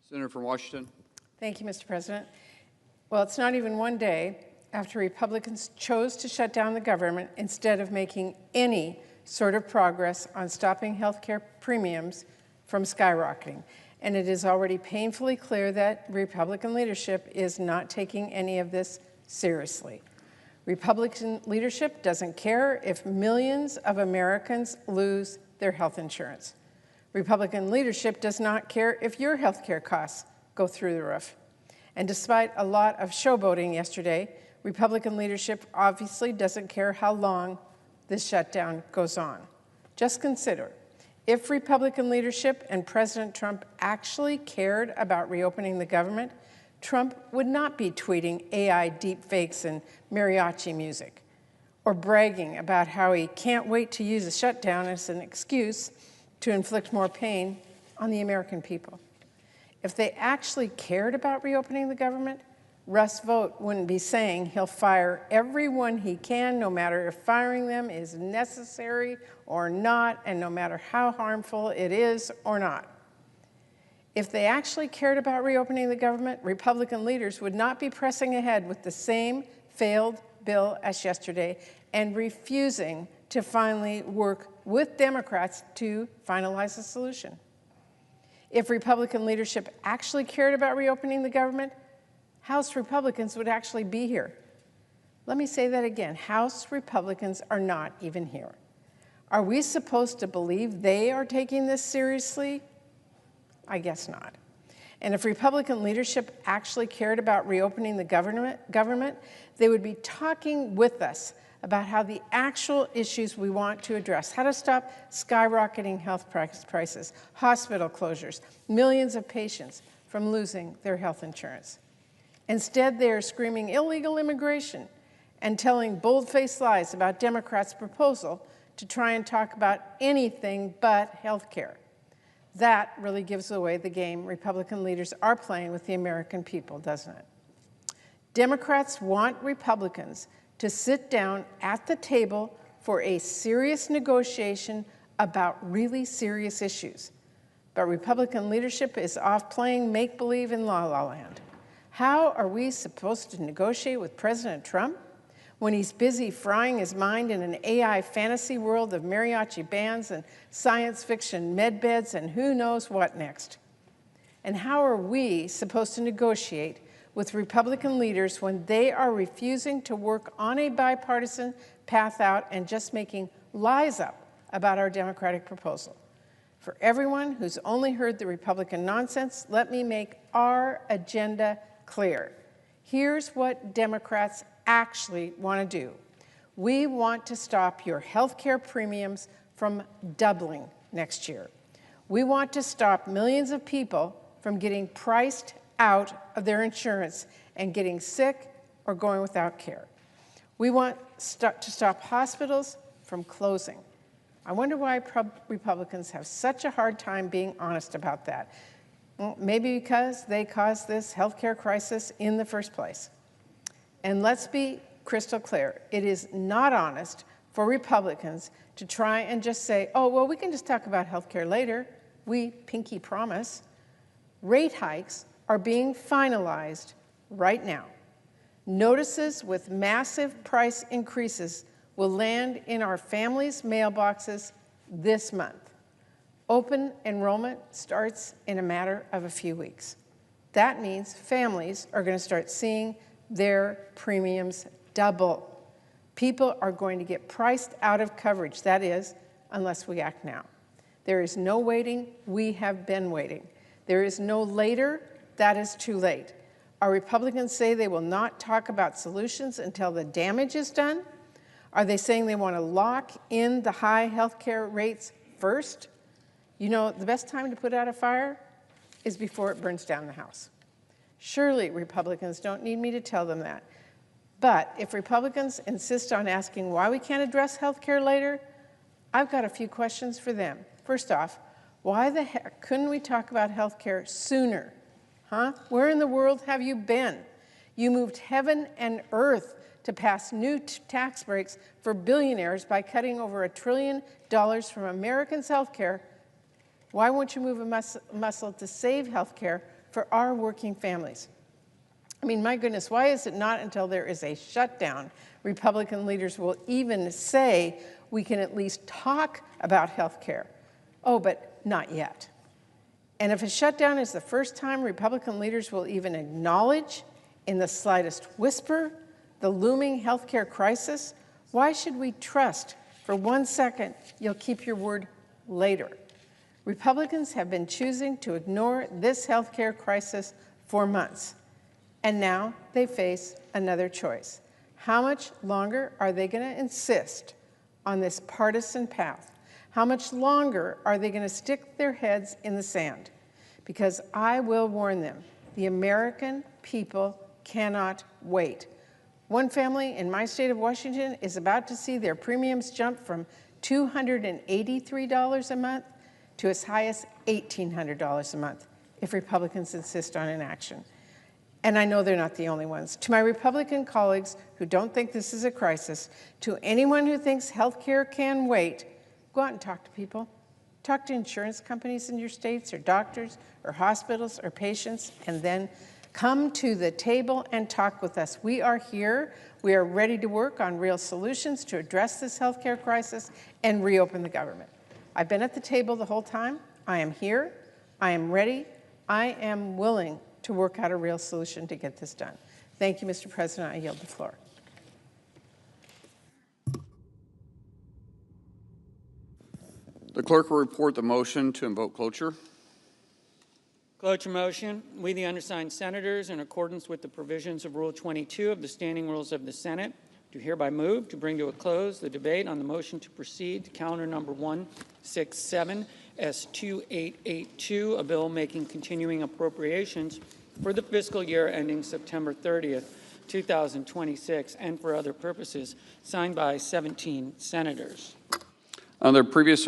Senator from Washington. Thank you, Mr. President. Well, it's not even one day after Republicans chose to shut down the government instead of making any sort of progress on stopping health care premiums from skyrocketing. And it is already painfully clear that Republican leadership is not taking any of this seriously. Republican leadership doesn't care if millions of Americans lose their health insurance. Republican leadership does not care if your health care costs go through the roof. And despite a lot of showboating yesterday, Republican leadership obviously doesn't care how long this shutdown goes on. Just consider, if Republican leadership and President Trump actually cared about reopening the government, Trump would not be tweeting AI deepfakes and mariachi music, or bragging about how he can't wait to use a shutdown as an excuse to inflict more pain on the American people. If they actually cared about reopening the government, Russ Vought wouldn't be saying he'll fire everyone he can, no matter if firing them is necessary or not, and no matter how harmful it is or not. If they actually cared about reopening the government, Republican leaders would not be pressing ahead with the same failed bill as yesterday and refusing to finally work with Democrats to finalize a solution. If Republican leadership actually cared about reopening the government, House Republicans would actually be here. Let me say that again. House Republicans are not even here. Are we supposed to believe they are taking this seriously? I guess not. And if Republican leadership actually cared about reopening the government, they would be talking with us about how the actual issues we want to address, how to stop skyrocketing health prices, hospital closures, millions of patients from losing their health insurance. Instead, they are screaming illegal immigration and telling bold-faced lies about Democrats' proposal to try and talk about anything but health care. That really gives away the game Republican leaders are playing with the American people, doesn't it? Democrats want Republicans to sit down at the table for a serious negotiation about really serious issues. But Republican leadership is off playing make-believe in la-la land. How are we supposed to negotiate with President Trump when he's busy frying his mind in an AI fantasy world of mariachi bands and science fiction med beds and who knows what next? And how are we supposed to negotiate with Republican leaders when they are refusing to work on a bipartisan path out and just making lies up about our Democratic proposal? For everyone who's only heard the Republican nonsense, let me make our agenda clear. Here's what Democrats actually want to do. We want to stop your health care premiums from doubling next year. We want to stop millions of people from getting priced out of their insurance and getting sick or going without care. We want to stop hospitals from closing. I wonder why Republicans have such a hard time being honest about that. Well, maybe because they caused this healthcare crisis in the first place. And let's be crystal clear, it is not honest for Republicans to try and just say, oh, well, we can just talk about healthcare later. We pinky promise. Rate hikes are being finalized right now. Notices with massive price increases will land in our families' mailboxes this month. Open enrollment starts in a matter of a few weeks. That means families are going to start seeing their premiums double. People are going to get priced out of coverage, that is, unless we act now. There is no waiting. We have been waiting. There is no later. That is too late. Our Republicans say they will not talk about solutions until the damage is done. Are they saying they want to lock in the high health care rates first? You know, the best time to put out a fire is before it burns down the house. Surely Republicans don't need me to tell them that. But if Republicans insist on asking why we can't address health care later, I've got a few questions for them. First off, why the heck couldn't we talk about health care sooner? Huh? Where in the world have you been? You moved heaven and earth to pass new tax breaks for billionaires by cutting over $1 trillion from Americans' health care. Why won't you move a muscle to save health care for our working families. I mean, my goodness, why is it not until there is a shutdown Republican leaders will even say we can at least talk about health care? Oh, but not yet. And if a shutdown is the first time Republican leaders will even acknowledge, in the slightest whisper, the looming healthcare crisis, why should we trust for 1 second you'll keep your word later? Republicans have been choosing to ignore this healthcare crisis for months, and now they face another choice. How much longer are they going to insist on this partisan path? How much longer are they going to stick their heads in the sand? Because I will warn them, the American people cannot wait. One family in my state of Washington is about to see their premiums jump from $283 a month to as high as $1,800 a month if Republicans insist on inaction. And I know they're not the only ones. To my Republican colleagues who don't think this is a crisis, to anyone who thinks health care can wait, go out and talk to people. Talk to insurance companies in your states, or doctors, or hospitals, or patients, and then come to the table and talk with us. We are here. We are ready to work on real solutions to address this healthcare crisis and reopen the government. I've been at the table the whole time. I am here. I am ready. I am willing to work out a real solution to get this done. Thank you, Mr. President. I yield the floor. The clerk will report the motion to invoke cloture. Cloture motion. We, the undersigned senators, in accordance with the provisions of Rule 22 of the Standing Rules of the Senate, do hereby move to bring to a close the debate on the motion to proceed to calendar number 167 S2882, a bill making continuing appropriations for the fiscal year ending September 30th, 2026, and for other purposes, signed by 17 senators. Under previous